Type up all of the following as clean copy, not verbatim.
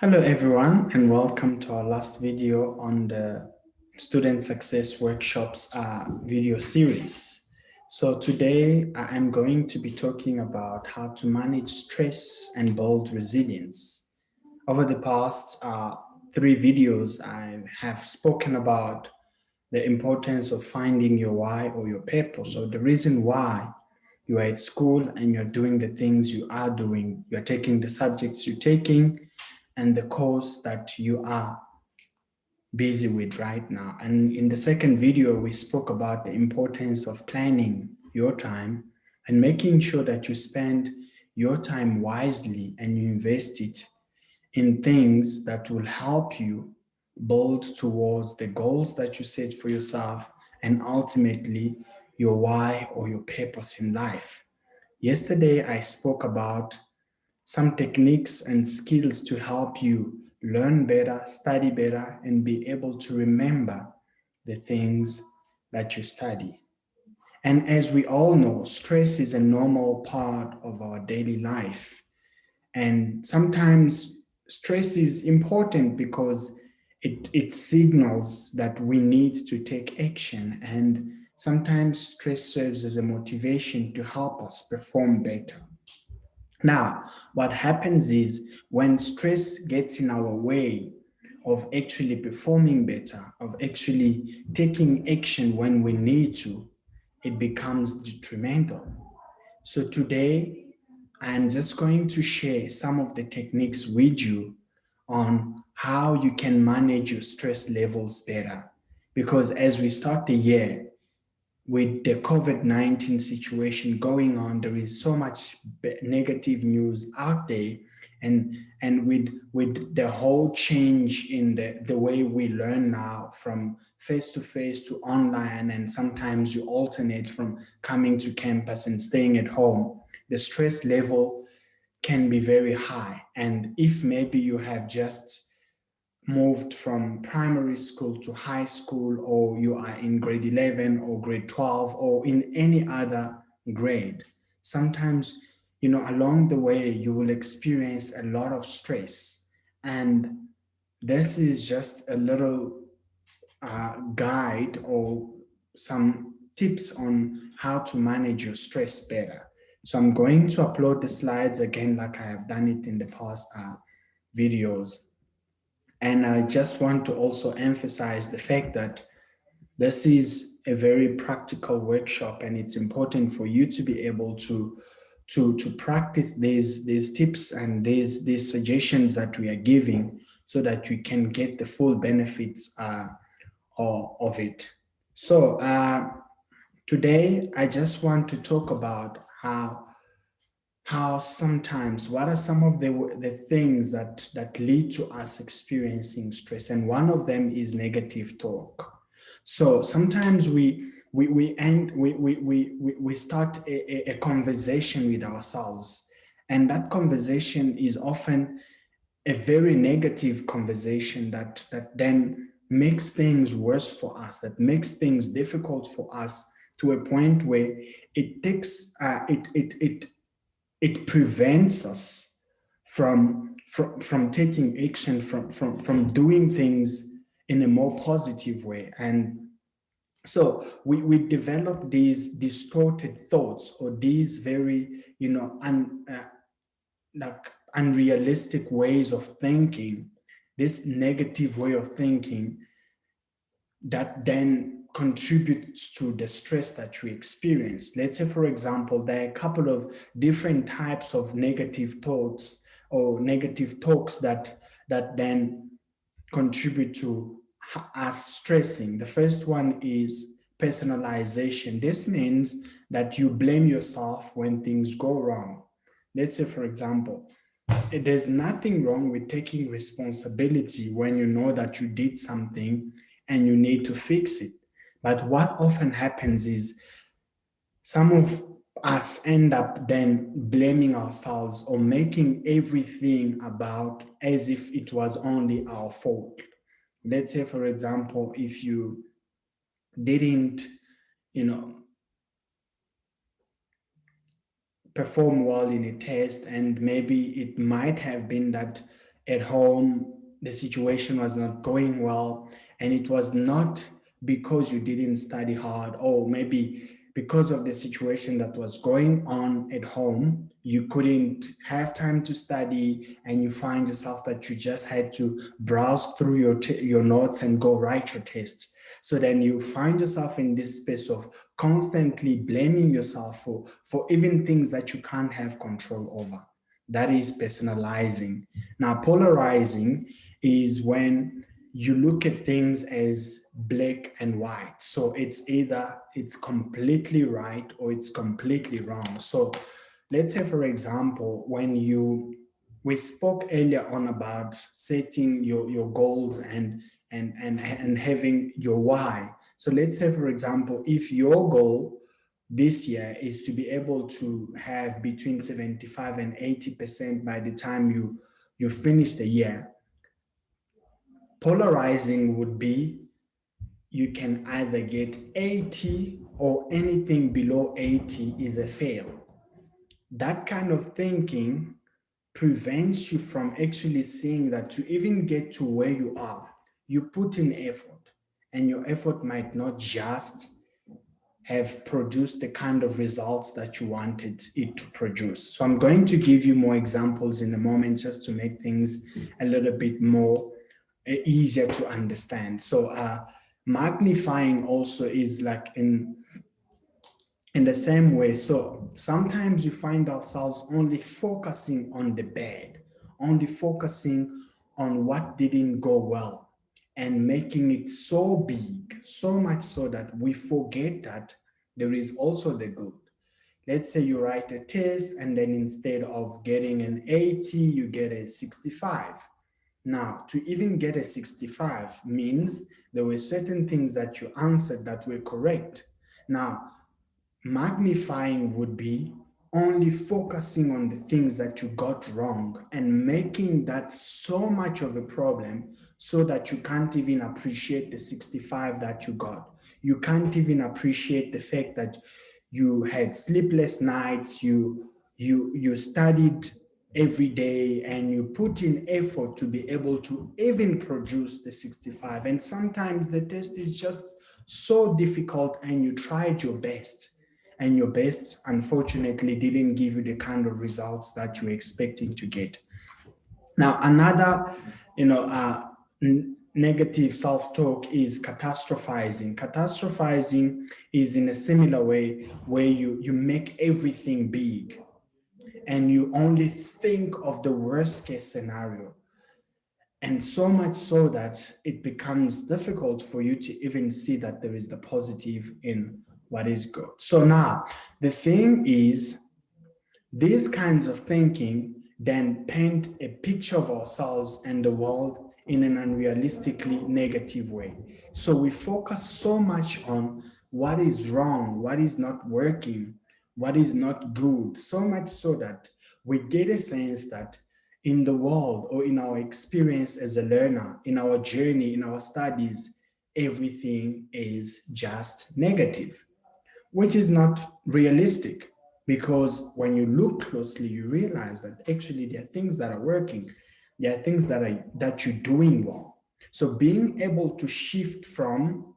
Hello everyone, and welcome to our last video on the Student Success Workshops video series. So today I am going to be talking about how to manage stress and build resilience. Over the past three videos, I have spoken about the importance of finding your why or your purpose, or the reason why you are at school and you're doing the things you are doing, you're taking the subjects you're taking, and the course that you are busy with right now. And in the second video, we spoke about the importance of planning your time and making sure that you spend your time wisely and you invest it in things that will help you build towards the goals that you set for yourself and ultimately your why or your purpose in life. Yesterday, I spoke about some techniques and skills to help you learn better, study better, and be able to remember the things that you study. And as we all know, stress is a normal part of our daily life. And sometimes stress is important because it signals that we need to take action. And sometimes stress serves as a motivation to help us perform better. Now, what happens is when stress gets in our way of actually performing better, of actually taking action when we need to, it becomes detrimental. So today, I'm just going to share some of the techniques with you on how you can manage your stress levels better. Because as we start the year, with the COVID-19 situation going on, there is so much negative news out there. And with the whole change in the way we learn now from face-to-face to online, and sometimes you alternate from coming to campus and staying at home, the stress level can be very high. And if maybe you have just moved from primary school to high school, or you are in grade 11 or grade 12 or in any other grade, sometimes, along the way, you will experience a lot of stress. And this is just a little guide or some tips on how to manage your stress better. So I'm going to upload the slides again, like I have done it in the past videos. And I just want to also emphasize the fact that this is a very practical workshop, and it's important for you to be able to practice these tips and these suggestions that we are giving, so that you can get the full benefits of it. So today I just want to talk about how sometimes, what are some of the things that lead to us experiencing stress. And one of them is negative talk. So sometimes we start a conversation with ourselves, and that conversation is often a very negative conversation that then makes things worse for us, that makes things difficult for us, to a point where it takes it prevents us from taking action, from doing things in a more positive way. And so we develop these distorted thoughts, or these very, like unrealistic ways of thinking, this negative way of thinking, that then contributes to the stress that we experience. Let's say, for example, there are a couple of different types of negative thoughts or negative talks that then contribute to us stressing. The first one is personalization. This means that you blame yourself when things go wrong. Let's say, for example, there's nothing wrong with taking responsibility when you know that you did something and you need to fix it. But what often happens is some of us end up then blaming ourselves, or making everything about as if it was only our fault. Let's say, for example, if you didn't, you know, perform well in a test, and maybe it might have been that at home, the situation was not going well, and it was not because you didn't study hard, or maybe because of the situation that was going on at home, you couldn't have time to study, and you find yourself that you just had to browse through your notes and go write your tests. So then you find yourself in this space of constantly blaming yourself for even things that you can't have control over. That is personalizing. Now, polarizing is when you look at things as black and white. So it's either it's completely right or it's completely wrong. So let's say, for example, we spoke earlier on about setting your goals and having your why. So let's say, for example, if your goal this year is to be able to have between 75 and 80% by the time you finish the year, polarizing would be you can either get 80 or anything below 80 is a fail. That kind of thinking prevents you from actually seeing that to even get to where you are, you put in effort, and your effort might not just have produced the kind of results that you wanted it to produce. So I'm going to give you more examples in a moment just to make things a little bit more easier to understand. So magnifying also is like in the same way. So sometimes we find ourselves only focusing on the bad, only focusing on what didn't go well, and making it so big, so much so that we forget that there is also the good. Let's say you write a test and then instead of getting an 80, you get a 65. Now, to even get a 65 means there were certain things that you answered that were correct. Now, magnifying would be only focusing on the things that you got wrong and making that so much of a problem so that you can't even appreciate the 65 that you got. You can't even appreciate the fact that you had sleepless nights, you studied every day, and you put in effort to be able to even produce the 65. And sometimes the test is just so difficult and you tried your best, and your best unfortunately didn't give you the kind of results that you were expecting to get. Now, another, negative self-talk is catastrophizing. Catastrophizing is in a similar way where you make everything big and you only think of the worst case scenario. And so much so that it becomes difficult for you to even see that there is the positive in what is good. So now, the thing is, these kinds of thinking then paint a picture of ourselves and the world in an unrealistically negative way. So we focus so much on what is wrong, what is not working, what is not good, so much so that we get a sense that in the world or in our experience as a learner, in our journey, in our studies, everything is just negative, which is not realistic, because when you look closely, you realize that actually there are things that are working, there are things that you're doing well. So being able to shift from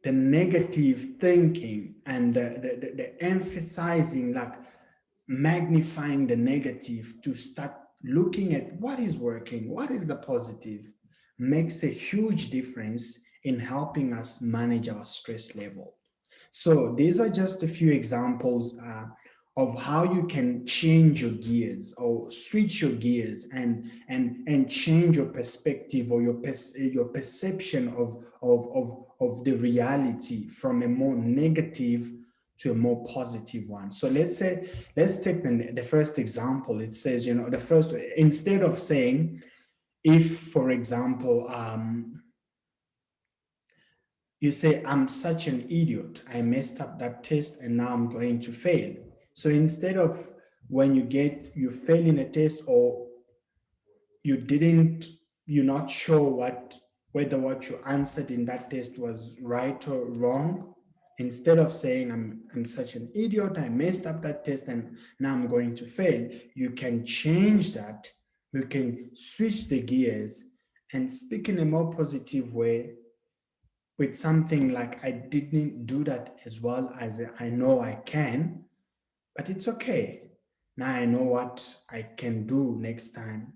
the negative thinking and the emphasizing, like magnifying the negative, to start looking at what is working, what is the positive, makes a huge difference in helping us manage our stress level. So these are just a few examples of how you can change your gears or switch your gears and change your perspective or your perception of the reality from a more negative to a more positive one. So let's take the first example. It says, the first, instead of saying, if, for example, you say, I'm such an idiot, I messed up that test and now I'm going to fail. So instead of when you fail in a test, or you're not sure whether what you answered in that test was right or wrong, instead of saying, I'm such an idiot, I messed up that test and now I'm going to fail, you can change that we can switch the gears and speak in a more positive way with something like, I didn't do that as well as I know I can, but it's okay. Now I know what I can do next time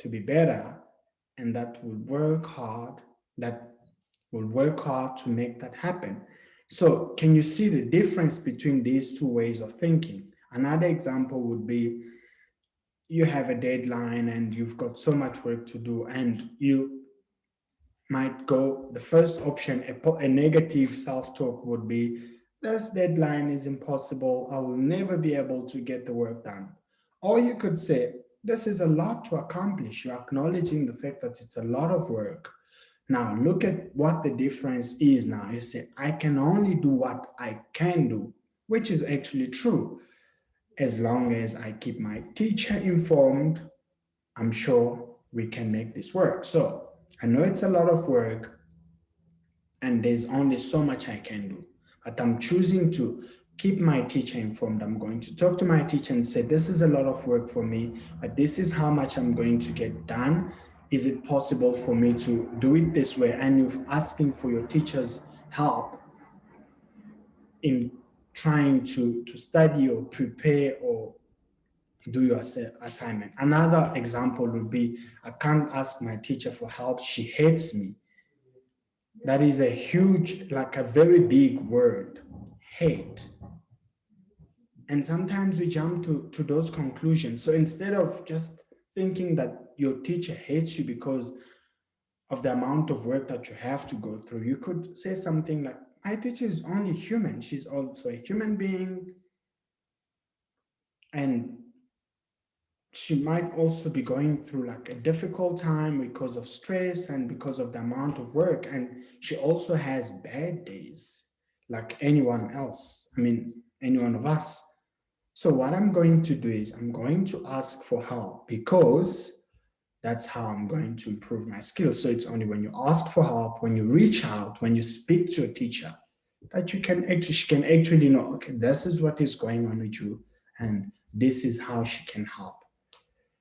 to be better, and that will work hard, that will work hard to make that happen. So can you see the difference between these two ways of thinking? Another example would be, you have a deadline and you've got so much work to do, and you might go, the first option, a negative self-talk would be, this deadline is impossible, I will never be able to get the work done. Or you could say, this is a lot to accomplish. You're acknowledging the fact that it's a lot of work. Now look at what the difference is. Now you say, I can only do what I can do, which is actually true. As long as I keep my teacher informed, I'm sure we can make this work. So I know it's a lot of work and there's only so much I can do, but I'm choosing to keep my teacher informed. I'm going to talk to my teacher and say, this is a lot of work for me, but this is how much I'm going to get done. Is it possible for me to do it this way? And you're asking for your teacher's help in trying to study or prepare or do your assignment. Another example would be, I can't ask my teacher for help, she hates me. That is a huge, like a very big word, hate. And sometimes we jump to those conclusions. So instead of just thinking that your teacher hates you because of the amount of work that you have to go through, you could say something like, my teacher is only human. She's also a human being. And she might also be going through like a difficult time because of stress and because of the amount of work. And she also has bad days like anyone else. I mean, any one of us. So what I'm going to do is I'm going to ask for help, because that's how I'm going to improve my skills. So it's only when you ask for help, when you reach out, when you speak to a teacher, that she can actually know, okay, this is what is going on with you, and this is how she can help.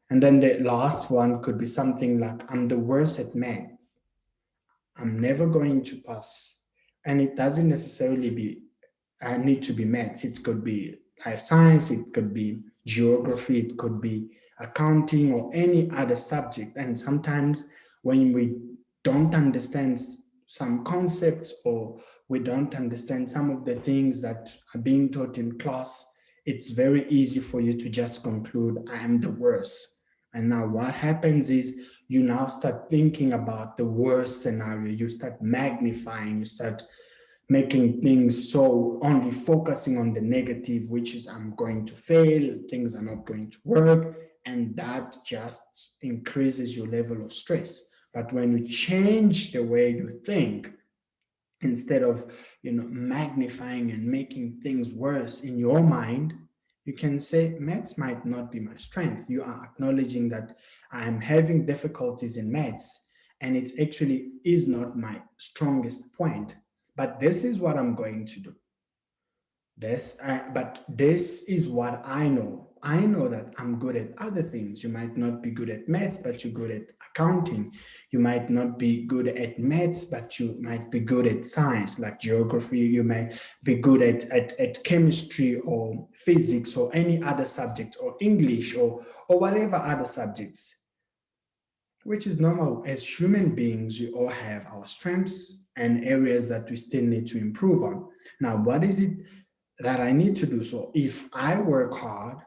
And then the last one could be something like, I'm the worst at math. I'm never going to pass. And it doesn't necessarily need to be maths. It could be life science, it could be geography, it could be accounting or any other subject. And sometimes when we don't understand some concepts, or we don't understand some of the things that are being taught in class, it's very easy for you to just conclude, I am the worst. And now what happens is, you now start thinking about the worst scenario. You start magnifying, you start making things, so only focusing on the negative, which is, I'm going to fail, things are not going to work. And that just increases your level of stress. But when you change the way you think, instead of magnifying and making things worse in your mind, you can say, maths might not be my strength. You are acknowledging that I am having difficulties in maths, and it actually is not my strongest point, but this is what I'm going to do. But this is what I know. I know that I'm good at other things. You might not be good at maths, but you're good at accounting. You might not be good at maths, but you might be good at science, like geography. You might be good at chemistry or physics or any other subject, or English or whatever other subjects, which is normal. As human beings, we all have our strengths and areas that we still need to improve on. Now, what is it that I need to do? So if I work hard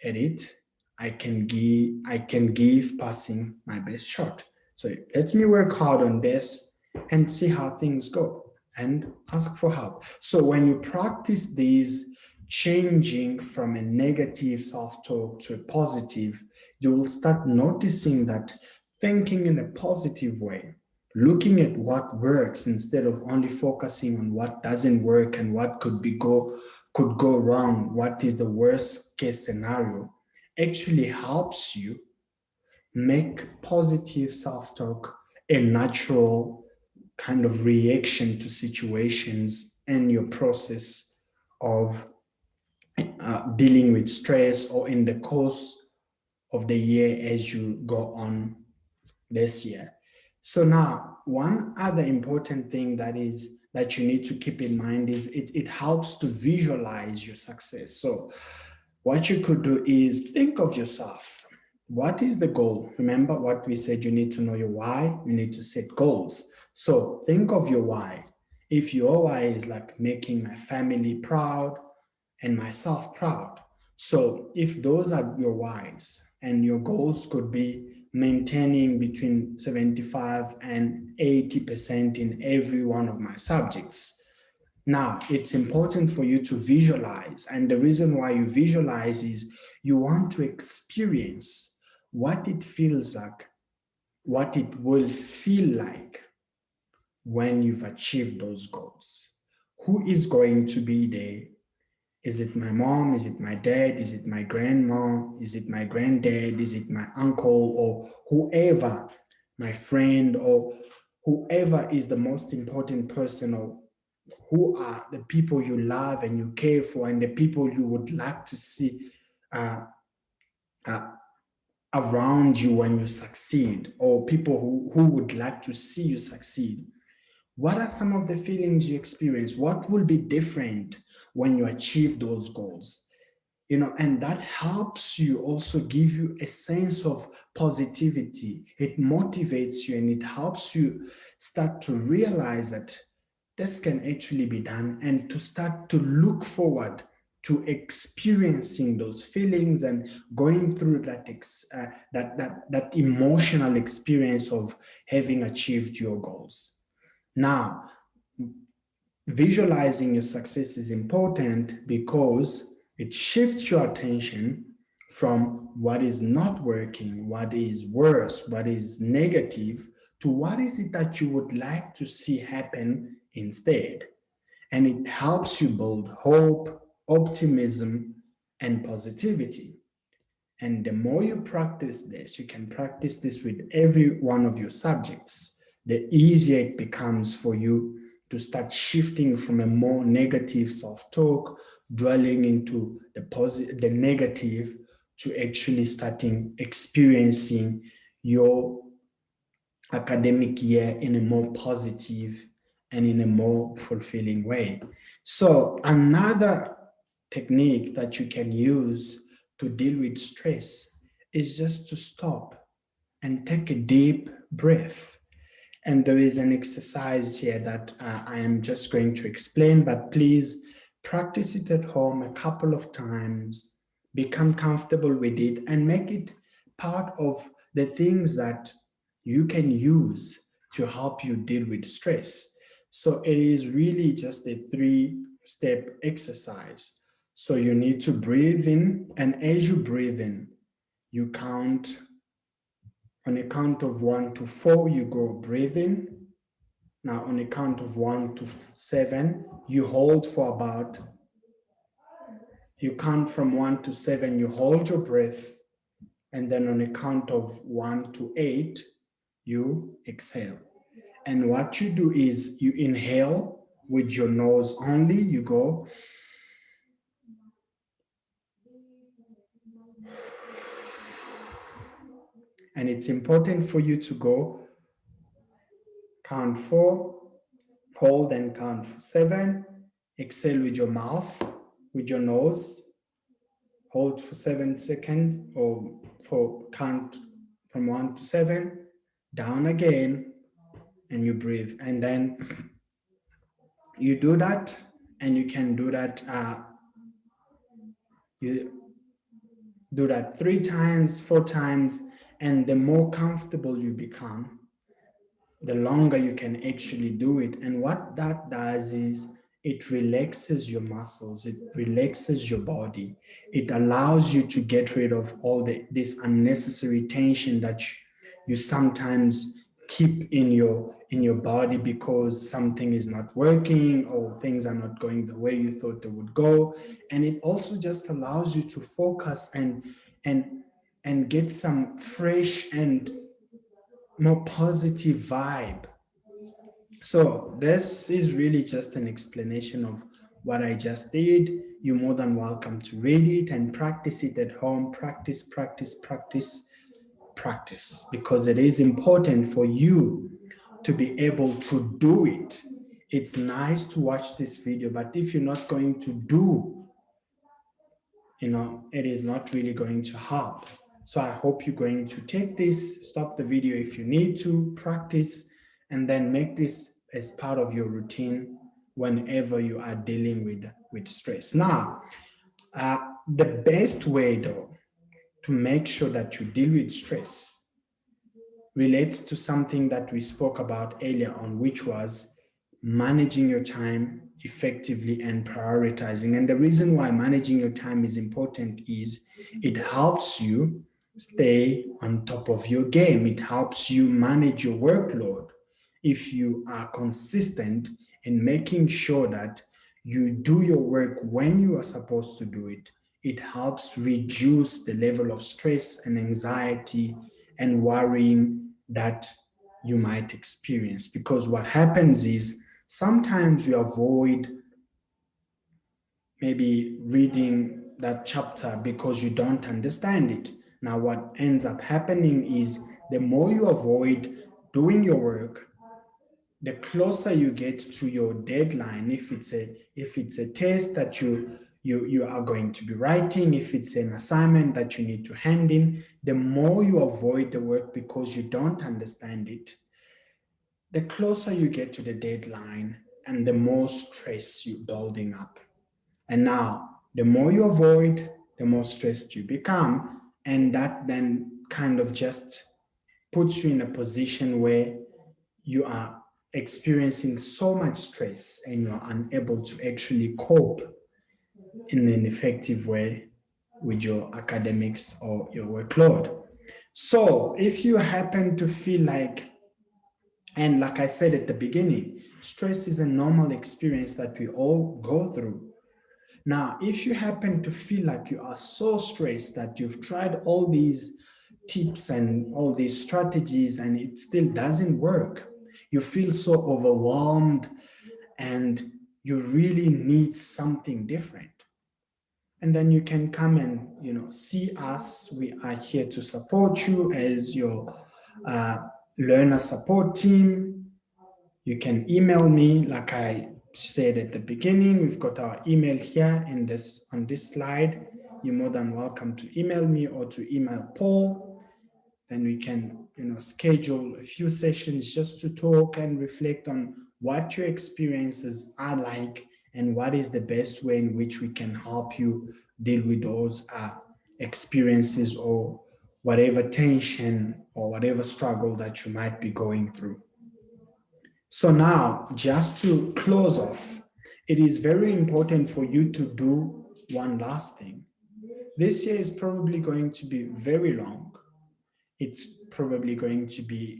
at it, I can give passing my best shot. So let me work hard on this and see how things go, and ask for help. So when you practice these, changing from a negative self-talk to a positive, you will start noticing that thinking in a positive way, looking at what works instead of only focusing on what doesn't work and what could go wrong, what is the worst case scenario, actually helps you make positive self-talk a natural kind of reaction to situations in your process of dealing with stress, or in the course of the year as you go on this year. So now, one other important thing that you need to keep in mind is it helps to visualize your success. So what you could do is think of yourself. What is the goal? Remember what we said, you need to know your why, you need to set goals. So think of your why. If your why is like making my family proud and myself proud. So if those are your whys and your goals could be maintaining between 75 and 80% in every one of my subjects. Now, it's important for you to visualize. And the reason why you visualize is you want to experience what it feels like, what it will feel like when you've achieved those goals. Who is going to be there? Is it my mom? Is it my dad? Is it my grandma? Is it my granddad? Is it my uncle or whoever, my friend or whoever is the most important person, or who are the people you love and you care for and the people you would like to see uh, uh, around you when you succeed, or people who would like to see you succeed. What are some of the feelings you experience? What will be different when you achieve those goals? And that helps you also give you a sense of positivity. It motivates you and it helps you start to realize that this can actually be done, and to start to look forward to experiencing those feelings and going through that emotional experience of having achieved your goals. Now, visualizing your success is important because it shifts your attention from what is not working, what is worse, what is negative, to what is it that you would like to see happen instead. And it helps you build hope, optimism, and positivity. And the more you practice this, you can practice this with every one of your subjects, the easier it becomes for you to start shifting from a more negative self-talk, dwelling into the negative, to actually starting experiencing your academic year in a more positive and in a more fulfilling way. So another technique that you can use to deal with stress is just to stop and take a deep breath. And there is an exercise here that I am just going to explain, but please practice it at home a couple of times, become comfortable with it, and make it part of the things that you can use to help you deal with stress. So it is really just a 3-step exercise. So you need to breathe in, and as you breathe in, you count. On a count of 1 to 4, you go breathe in. Now on a count of 1 to 7, you hold for about, you count from 1 to 7, you hold your breath. And then on a count of 1 to 8, you exhale. And what you do is you inhale with your nose only, you go. And it's important for you to go count 4, hold and count 7, exhale with your mouth, with your nose, hold for 7 seconds, or for count from 1 to 7, down again, and you breathe. And then you do that, and you can do that, you do that 3 times, 4 times, and the more comfortable you become, the longer you can actually do it. And what that does is it relaxes your muscles, it relaxes your body. It allows you to get rid of all this unnecessary tension that you sometimes keep in your body because something is not working or things are not going the way you thought they would go. And it also just allows you to focus and get some fresh and more positive vibe. So this is really just an explanation of what I just did, you're more than welcome to read it and practice it at home. Practice, practice, practice, practice, because it is important for you to be able to do it. It's nice to watch this video, but if you're not going to do, it is not really going to help. So I hope you're going to take this, stop the video if you need to, practice, and then make this as part of your routine whenever you are dealing with stress. Now, the best way though to make sure that you deal with stress relates to something that we spoke about earlier on, which was managing your time effectively and prioritizing. And the reason why managing your time is important is it helps you stay on top of your game. It helps you manage your workload. If you are consistent in making sure that you do your work when you are supposed to do it, it helps reduce the level of stress and anxiety and worrying that you might experience. Because what happens is sometimes you avoid maybe reading that chapter because you don't understand it. Now, what ends up happening is the more you avoid doing your work, the closer you get to your deadline. If it's a test that you are going to be writing, if it's an assignment that you need to hand in, the more you avoid the work because you don't understand it, the closer you get to the deadline and the more stress you're building up. And now, the more you avoid, the more stressed you become. And that then kind of just puts you in a position where you are experiencing so much stress and you are unable to actually cope in an effective way with your academics or your workload. So if you happen to feel like, and like I said at the beginning, stress is a normal experience that we all go through. Now, if you happen to feel like you are so stressed that you've tried all these tips and all these strategies and it still doesn't work, you feel so overwhelmed and you really need something different. And then you can come and see us. We are here to support you as your uh, learner support team. You can email me, like I said at the beginning. We've got our email here on this slide. You're more than welcome to email me or to email Paul. Then we can, schedule a few sessions just to talk and reflect on what your experiences are like and what is the best way in which we can help you deal with those experiences or whatever tension or whatever struggle that you might be going through. So now, just to close off, it is very important for you to do one last thing. This year is probably going to be very long. It's probably going to be,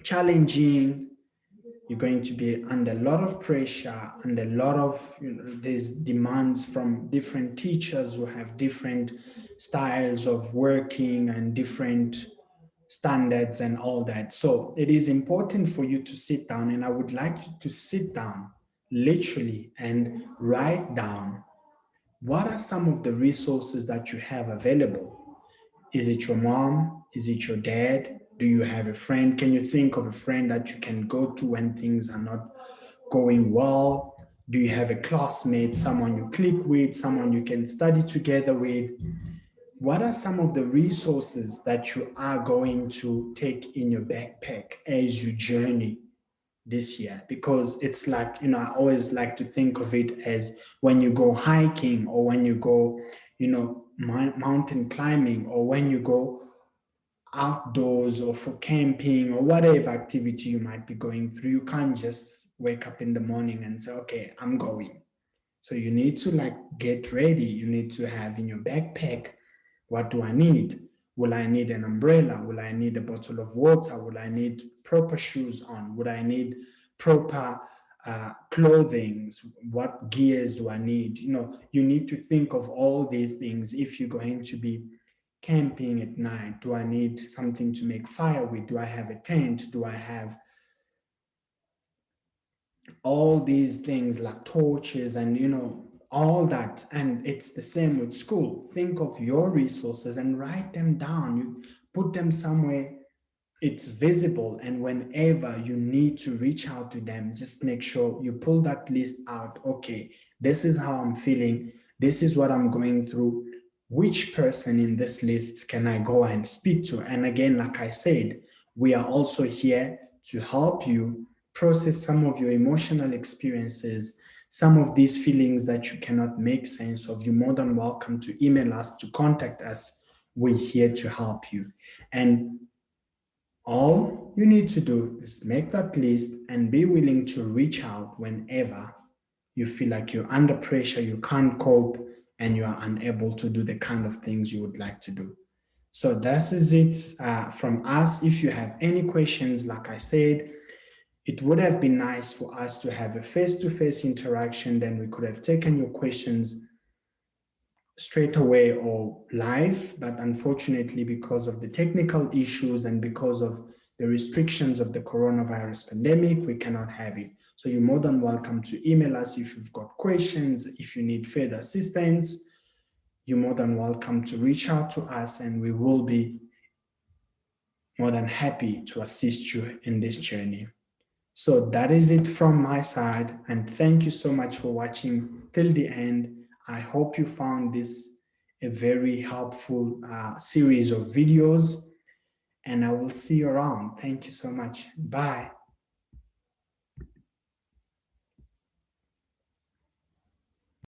challenging. You're going to be under a lot of pressure and a lot of, there's demands from different teachers who have different styles of working and different standards and all that. So it is important for you to sit down, and I would like you to sit down literally and write down what are some of the resources that you have available. Is it your mom? Is it your dad? Do you have a friend? Can you think of a friend that you can go to when things are not going well? Do you have a classmate, someone you click with, someone you can study together with? What are some of the resources that you are going to take in your backpack as you journey this year? Because it's like, I always like to think of it as when you go hiking or when you go, mountain climbing, or when you go outdoors or for camping or whatever activity you might be going through. You can't just wake up in the morning and say, okay, I'm going. So you need to get ready. You need to have in your backpack, what do I need? Will I need an umbrella? Will I need a bottle of water? Will I need proper shoes on? Would I need proper clothing? What gears do I need? You need to think of all these things if you're going to be camping at night. Do I need something to make fire with? Do I have a tent? Do I have all these things like torches and, all that. And it's the same with school. Think of your resources and write them down. You put them somewhere it's visible, and whenever you need to reach out to them, just make sure you pull that list out. Okay, this is how I'm feeling, this is what I'm going through, which person in this list can I go and speak to? And again, like I said, we are also here to help you process some of your emotional experiences, some of these feelings that you cannot make sense of. You're more than welcome to email us, to contact us. We're here to help you. And all you need to do is make that list and be willing to reach out whenever you feel like you're under pressure, you can't cope, and you are unable to do the kind of things you would like to do. So that is it from us. If you have any questions, like I said, it would have been nice for us to have a face-to-face interaction. Then we could have taken your questions straight away or live, but unfortunately, because of the technical issues and because of the restrictions of the coronavirus pandemic, we cannot have it. So you're more than welcome to email us if you've got questions, if you need further assistance, you're more than welcome to reach out to us, and we will be more than happy to assist you in this journey. So that is it from my side, and thank you so much for watching till the end. I hope you found this a very helpful series of videos, and I will see you around. Thank you so much. Bye.